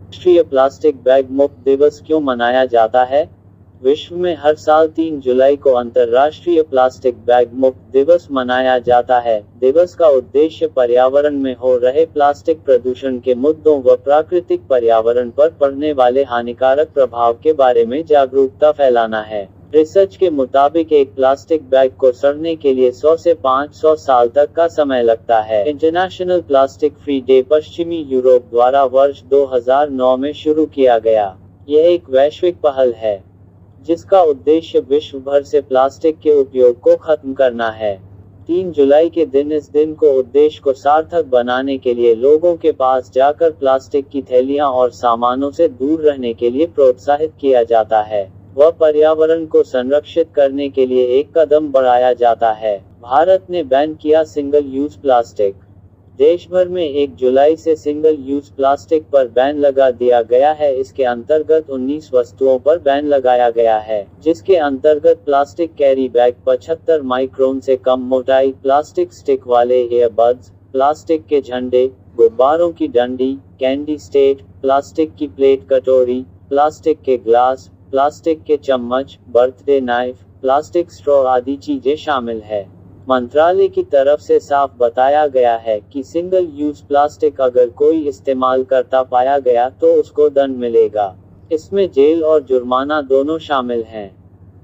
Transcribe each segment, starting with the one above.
राष्ट्रीय plastic bag मुक्त दिवस क्यों मनाया जाता है? विश्व में हर साल 3 जुलाई को अंतर्राष्ट्रीय प्लास्टिक बैग मुक्त दिवस मनाया जाता है। दिवस का उद्देश्य पर्यावरण में हो रहे प्लास्टिक प्रदूषण के मुद्दों व प्राकृतिक पर्यावरण पर पड़ने वाले हानिकारक प्रभाव के बारे में जागरूकता फैलाना है। रिसर्च के मुताबिक एक प्लास्टिक बैग को सड़ने के लिए 100 से 500 साल तक का समय लगता है। इंटरनेशनल प्लास्टिक फ्री डे पश्चिमी यूरोप द्वारा वर्ष 2009 में शुरू किया गया। यह एक वैश्विक पहल है जिसका उद्देश्य विश्व भर से प्लास्टिक के उपयोग को खत्म करना है। 3 जुलाई के दिन इस दिन को उद्देश्य को सार्थक बनाने के लिए लोगों के पास जाकर प्लास्टिक की थैलियां और सामानों से दूर रहने के लिए प्रोत्साहित किया जाता है व पर्यावरण को संरक्षित करने के लिए एक कदम बढ़ाया जाता है। भारत ने बैन किया सिंगल यूज प्लास्टिक। देश भर में 1 जुलाई से सिंगल यूज प्लास्टिक पर बैन लगा दिया गया है। इसके अंतर्गत 19 वस्तुओं पर बैन लगाया गया है, जिसके अंतर्गत प्लास्टिक कैरी बैग, 75 माइक्रोन से कम मोटाई, प्लास्टिक स्टिक वाले ईयरबड्स, प्लास्टिक के झंडे, गुब्बारों की डंडी, कैंडी स्टेट, प्लास्टिक की प्लेट कटोरी, प्लास्टिक के ग्लास, प्लास्टिक के चम्मच, बर्थडे नाइफ, प्लास्टिक स्ट्रॉ आदि चीजें शामिल है। मंत्रालय की तरफ से साफ बताया गया है कि सिंगल यूज प्लास्टिक अगर कोई इस्तेमाल करता पाया गया तो उसको दंड मिलेगा। इसमें जेल और जुर्माना दोनों शामिल हैं।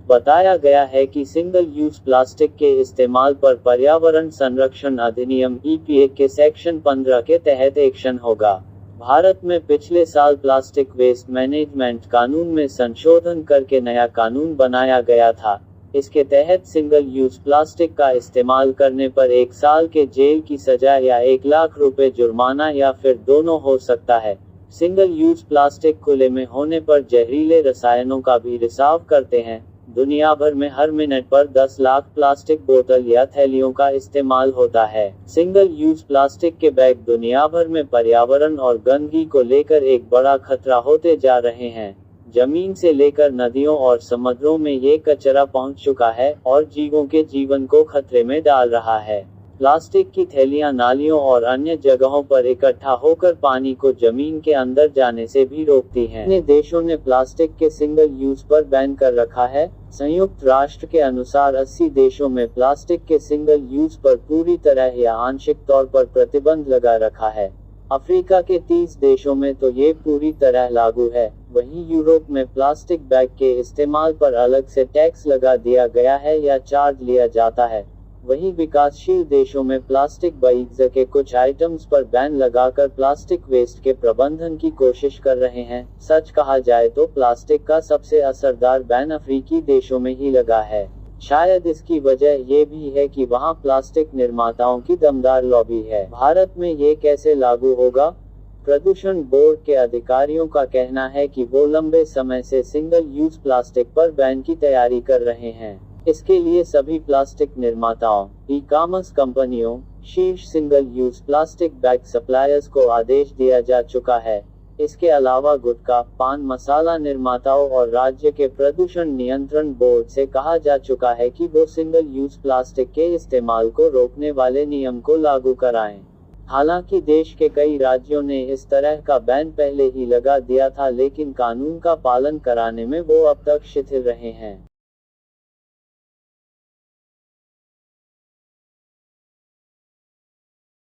बताया गया है कि सिंगल यूज प्लास्टिक के इस्तेमाल पर पर्यावरण संरक्षण अधिनियम (EPA) के सेक्शन 15 के तहत एक्शन होगा। भारत में पिछले साल प्लास्टिक वेस्ट मैनेजमेंट कानून में संशोधन करके नया कानून बनाया गया था। इसके तहत सिंगल यूज प्लास्टिक का इस्तेमाल करने पर 1 साल के जेल की सजा या 1 लाख रुपए जुर्माना या फिर दोनों हो सकता है। सिंगल यूज प्लास्टिक खुले में होने पर जहरीले रसायनों का भी रिसाव करते हैं। दुनिया भर में हर मिनट पर 10 लाख प्लास्टिक बोतल या थैलियों का इस्तेमाल होता है। सिंगल यूज प्लास्टिक के बैग दुनिया भर में पर्यावरण और गंदगी को लेकर एक बड़ा खतरा होते जा रहे हैं। जमीन से लेकर नदियों और समुद्रों में ये कचरा पहुंच चुका है और जीवों के जीवन को खतरे में डाल रहा है। प्लास्टिक की थैलियां नालियों और अन्य जगहों पर इकट्ठा होकर पानी को जमीन के अंदर जाने से भी रोकती हैं। अन्य देशों ने प्लास्टिक के सिंगल यूज पर बैन कर रखा है। संयुक्त राष्ट्र के अनुसार 80 देशों में प्लास्टिक के सिंगल यूज पर पूरी तरह या आंशिक तौर पर प्रतिबंध लगा रखा है। अफ्रीका के 30 देशों में तो ये पूरी तरह लागू है। वहीं यूरोप में प्लास्टिक बैग के इस्तेमाल पर अलग से टैक्स लगा दिया गया है या चार्ज लिया जाता है। वहीं विकासशील देशों में प्लास्टिक बैग्स के कुछ आइटम्स पर बैन लगाकर प्लास्टिक वेस्ट के प्रबंधन की कोशिश कर रहे हैं। सच कहा जाए तो प्लास्टिक का सबसे असरदार बैन अफ्रीकी देशों में ही लगा है। शायद इसकी वजह ये भी है कि वहाँ प्लास्टिक निर्माताओं की दमदार लॉबी है। भारत में ये कैसे लागू होगा? प्रदूषण बोर्ड के अधिकारियों का कहना है कि वो लंबे समय से सिंगल यूज प्लास्टिक पर बैन की तैयारी कर रहे हैं। इसके लिए सभी प्लास्टिक निर्माताओं, ई-कॉमर्स कंपनियों, शीर्ष single use plastic bag suppliers को आदेश दिया जा चुका है। इसके अलावा गुटखा, पान मसाला निर्माताओं और राज्य के प्रदूषण नियंत्रण बोर्ड से कहा जा चुका है कि वो सिंगल यूज प्लास्टिक के इस्तेमाल को रोकने वाले नियम को लागू कराएं। हालांकि देश के कई राज्यों ने इस तरह का बैन पहले ही लगा दिया था, लेकिन कानून का पालन कराने में वो अब तक शिथिल रहे हैं।